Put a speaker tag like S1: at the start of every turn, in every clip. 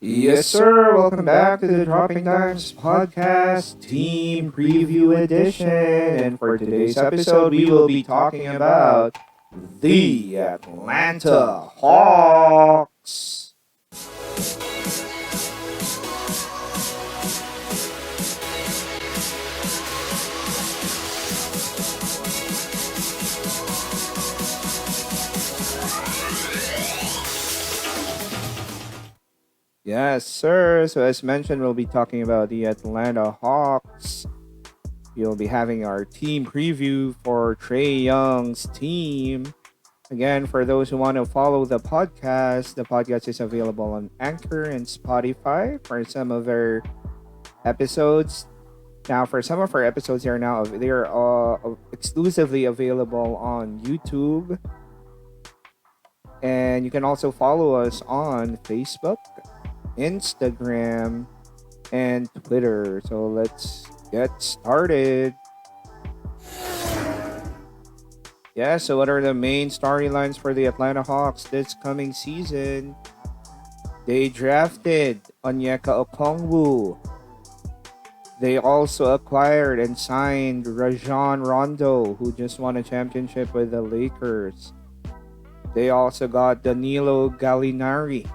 S1: Yes, sir. Welcome back to the Dropping Dimes Podcast Team Preview Edition. And for today's episode, we will be talking about the Atlanta Hawks. Yes, sir. So, as mentioned, we'll be talking about the Atlanta Hawks. We'll be having our team preview for Trae Young's team. Again, for those who want to follow the podcast is available on Anchor and Spotify for some of our episodes. Now, for some of our episodes, they are exclusively available on YouTube, and you can also follow us on Facebook, Instagram, and Twitter. So let's get started. Yeah, so what are the main storylines for the Atlanta Hawks this coming season? They drafted Onyeka Okongwu. They also acquired and signed Rajon Rondo, who just won a championship with the Lakers. They also got Danilo Gallinari.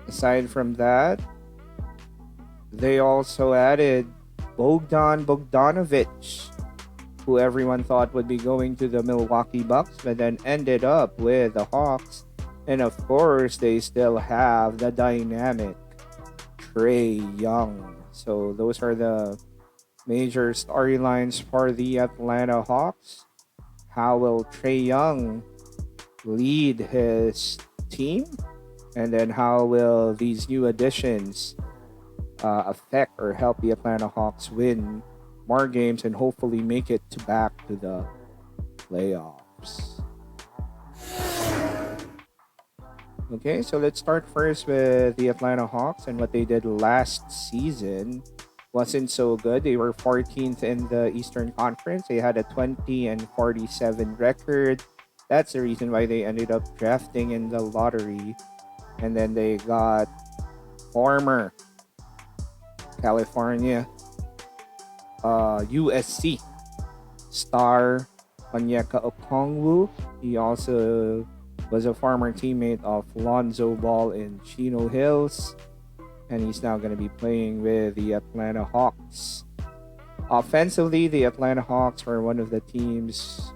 S1: Aside from that, they also added Bogdan Bogdanovic, who everyone thought would be going to the Milwaukee Bucks, but then ended up with the Hawks. And of course, they still have the dynamic Trae Young. So those are the major storylines for the Atlanta Hawks. How will Trae Young lead his team? And then how will these new additions affect or help the Atlanta Hawks win more games and hopefully make it back to the playoffs? Okay, so let's start first with the Atlanta Hawks, and what they did last season wasn't so good. They were 14th in the Eastern Conference. They had a 20-47 record. That's the reason why they ended up drafting in the lottery. And then they got former California USC star Onyeka Okongwu. He also was a former teammate of Lonzo Ball in Chino Hills, and he's now going to be playing with the Atlanta Hawks. Offensively, the Atlanta Hawks were one of the teams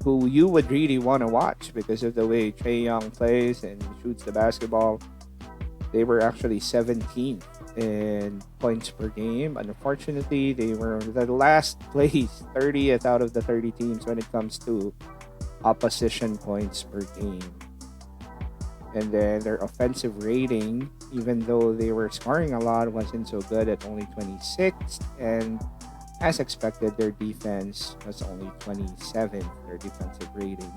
S1: who you would really want to watch because of the way Trae Young plays and shoots the basketball. They were actually 17th in points per game. Unfortunately, they were the last place, 30th out of the 30 teams when it comes to opposition points per game. And then their offensive rating, even though they were scoring a lot, wasn't so good at only 26th. And as expected, their defense was only 27th, their defensive rating.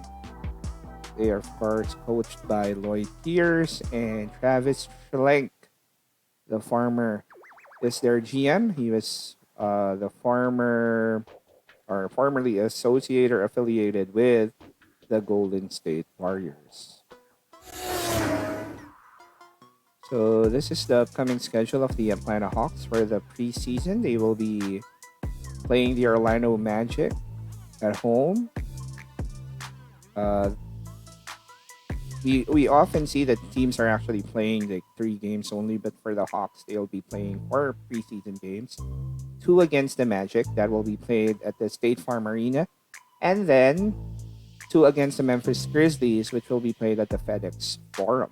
S1: They are, of course, coached by Lloyd Pierce, and Travis Schlenk, the former, is their GM. He was formerly associated or affiliated with the Golden State Warriors. So this is the upcoming schedule of the Atlanta Hawks for the preseason. They will be playing the Orlando Magic at home. We often see that teams are actually playing like 3 games only, but for the Hawks, they'll be playing 4 preseason games. 2 against the Magic, that will be played at the State Farm Arena, and then 2 against the Memphis Grizzlies, which will be played at the FedEx Forum.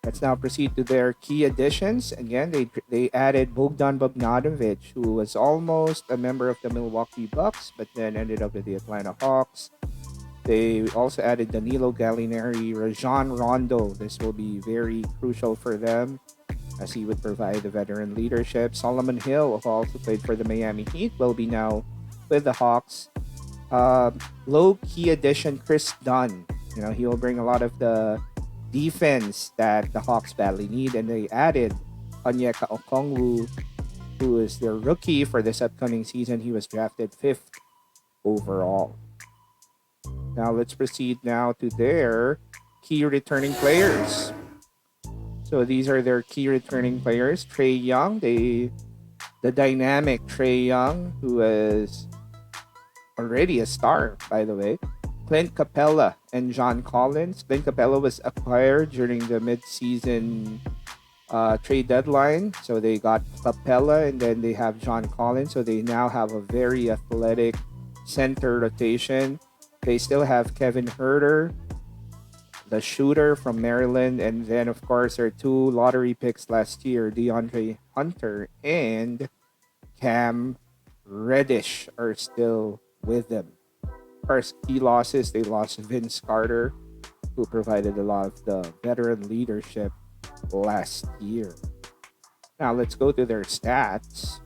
S1: Let's now proceed to their key additions. Again, they added Bogdan Bogdanovic, who was almost a member of the Milwaukee Bucks, but then ended up with the Atlanta Hawks. They also added Danilo Gallinari, Rajon Rondo. This will be very crucial for them as he would provide the veteran leadership. Solomon Hill, who also played for the Miami Heat, will be now with the Hawks. Low-key addition, Chris Dunn. He will bring a lot of the defense that the Hawks badly need, and they added Onyeka Okongwu, who is their rookie for this upcoming season. He was drafted 5th overall. Now let's proceed now to their key returning players. So these are their key returning players. Trae Young, the dynamic Trae Young, who is already a star, by the way. Clint Capella and John Collins. Clint Capella was acquired during the mid-season trade deadline. So they got Capella and then they have John Collins. So they now have a very athletic center rotation. They still have Kevin Herter, the shooter from Maryland. And then, of course, their two lottery picks last year, DeAndre Hunter and Cam Reddish, are still with them. Of course, key losses, they lost Vince Carter, who provided a lot of the veteran leadership last year. Now let's go to their stats.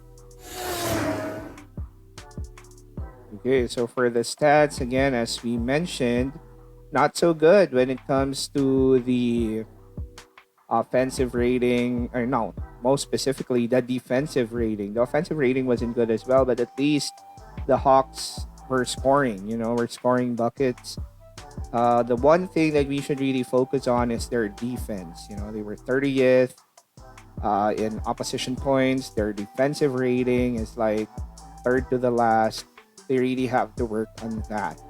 S1: Okay, so for the stats, again, as we mentioned, not so good when it comes to the offensive rating, or no, most specifically the defensive rating. The offensive rating wasn't good as well, but at least the Hawks were scoring, were scoring buckets. The one thing that we should really focus on is their defense. They were 30th in opposition points. Their defensive rating is like third to the last. They really have to work on that.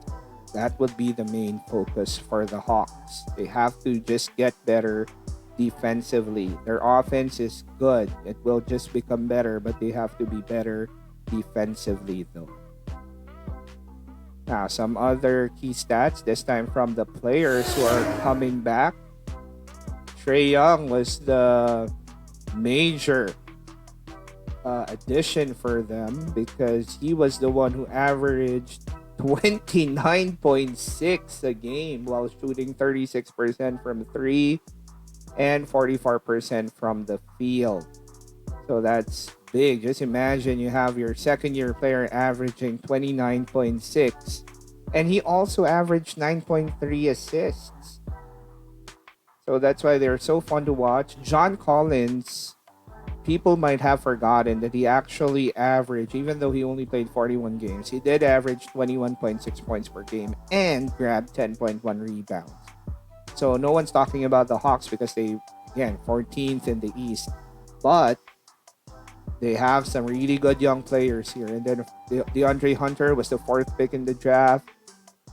S1: That would be the main focus for the Hawks. They have to just get better defensively. Their offense is good. It will just become better, but they have to be better defensively though. Now, some other key stats, this time from the players who are coming back. Trae Young was the major addition for them because he was the one who averaged 29.6 a game while shooting 36% from 3 and 44% from the field. So that's big. Just imagine you have your second year player averaging 29.6 and he also averaged 9.3 assists. So that's why they're so fun to watch. John Collins, people might have forgotten that he actually averaged, even though he only played 41 games, he did average 21.6 points per game and grabbed 10.1 rebounds. So no one's talking about the Hawks because they, again, 14th in the East. But they have some really good young players here. And then DeAndre Hunter was the fourth pick in the draft.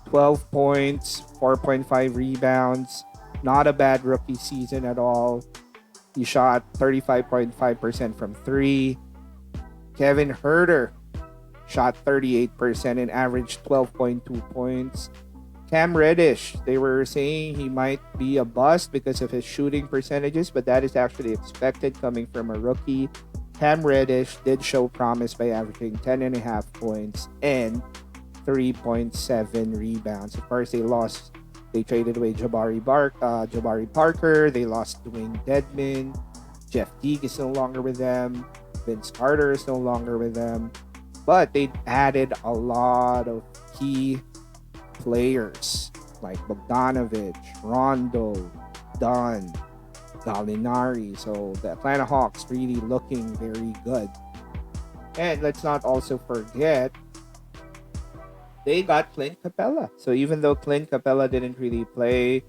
S1: 12 points, 4.5 rebounds. Not a bad rookie season at all. He shot 35.5% from 3. Kevin Herter shot 38% and averaged 12.2 points. Cam Reddish, they were saying he might be a bust because of his shooting percentages, but that is actually expected coming from a rookie. Cam Reddish did show promise by averaging 10.5 points and 3.7 rebounds. Of course, they traded away Jabari Parker. They lost Dwayne Dedman. Jeff Teague is no longer with them. Vince Carter is no longer with them. But they added a lot of key players like Bogdanovich, Rondo, Dunn, Gallinari. So the Atlanta Hawks really looking very good. And let's not also forget, they got Clint Capella. So even though Clint Capella didn't really play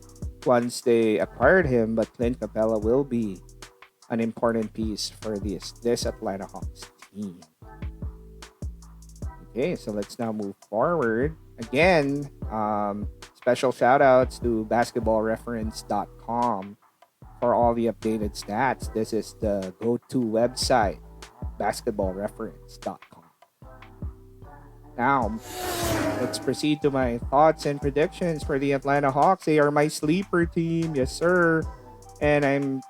S1: once they acquired him, but Clint Capella will be an important piece for this Atlanta Hawks team. Okay, so let's now move forward. Again, special shout outs to basketballreference.com for all the updated stats. This is the go-to website, basketballreference.com. Now, let's proceed to my thoughts and predictions for the Atlanta Hawks. They are my sleeper team, yes sir. And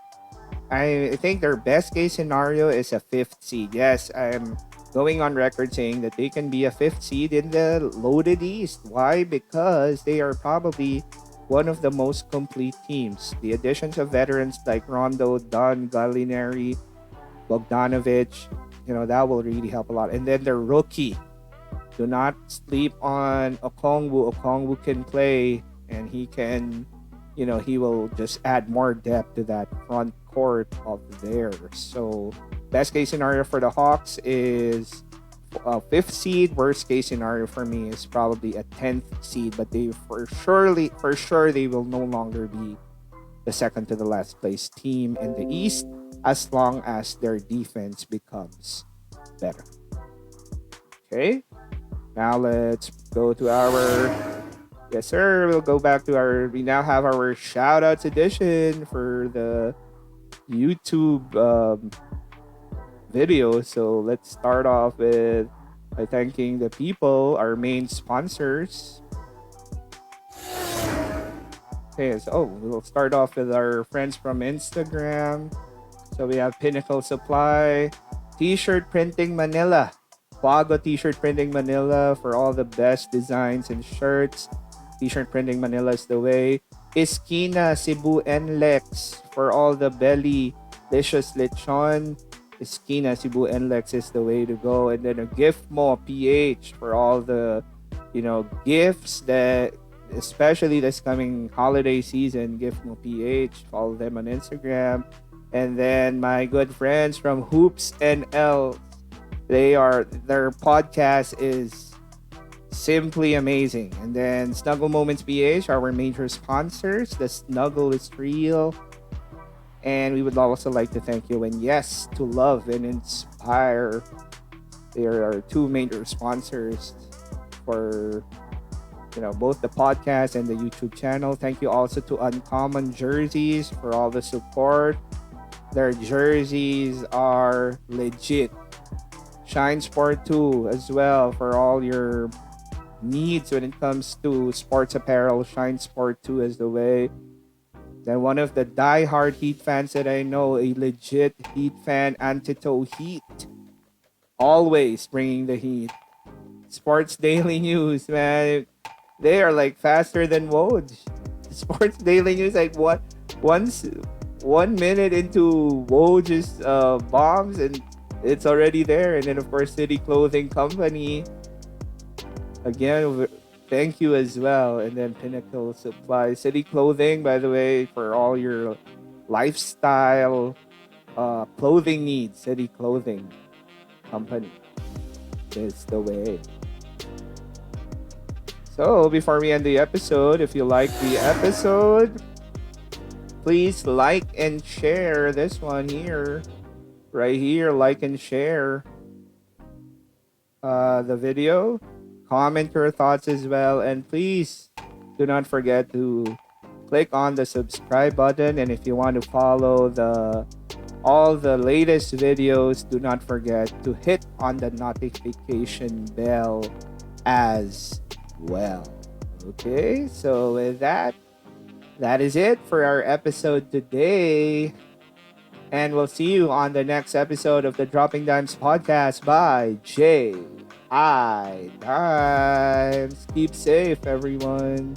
S1: I think their best case scenario is a 5th seed. Yes, I'm going on record saying that they can be a 5th seed in the loaded East. Why? Because they are probably one of the most complete teams. The additions of veterans like Rondo, Dunn, Gallinari, Bogdanovich, that will really help a lot. And then their rookie. Do not sleep on Okongwu. Okongwu can play, and he can, he will just add more depth to that front court of theirs. So, best case scenario for the Hawks is fifth seed. Worst case scenario for me is probably a 10th seed, but they for sure they will no longer be the second to the last place team in the East as long as their defense becomes better. Okay, now let's go to our. Yes, sir. We'll go back to our. We now have our shoutouts edition for the YouTube video. So let's start off with by thanking the people, our main sponsors. Okay, so we'll start off with our friends from Instagram. So we have Pinnacle Supply, T-shirt Printing Manila, Pago T-shirt Printing Manila for all the best designs and shirts. T-shirt Printing Manila is the way. Esquina Cebu NLEX for all the belly delicious lechon. Esquina Cebu NLEX is the way to go. And then a gift mo PH for all the gifts that especially this coming holiday season. Gift mo PH. Follow them on Instagram. And then my good friends from Hoops NL. Their podcast is simply amazing. And then Snuggle Moments PH, our major sponsors. The snuggle is real. And we would also like to thank you and yes, to love and inspire. There are two major sponsors for both the podcast and the YouTube channel. Thank you also to Uncommon Jerseys for all the support. Their jerseys are legit. Shine Sport 2 as well for all your needs when it comes to sports apparel. Shine Sport 2 is the way. Then one of the die-hard Heat fans that I know, a legit Heat fan, Antito Heat. Always bringing the heat. Sports Daily News, man. They are like faster than Woj. Sports Daily News, like what? Once 1 minute into Woj's bombs and it's already there. And then of course City Clothing Company. Again, thank you as well. And then Pinnacle Supply. City Clothing, by the way, for all your lifestyle clothing needs. City Clothing Company is the way. So before we end the episode, if you like the episode, please like and share this one here. Right here, like and share the video. Comment your thoughts as well. And please do not forget to click on the subscribe button. And if you want to follow all the latest videos, do not forget to hit on the notification bell as well. Okay, so with that is it for our episode today. And we'll see you on the next episode of the Dropping Dimes podcast by J.I. Dimes. Keep safe, everyone.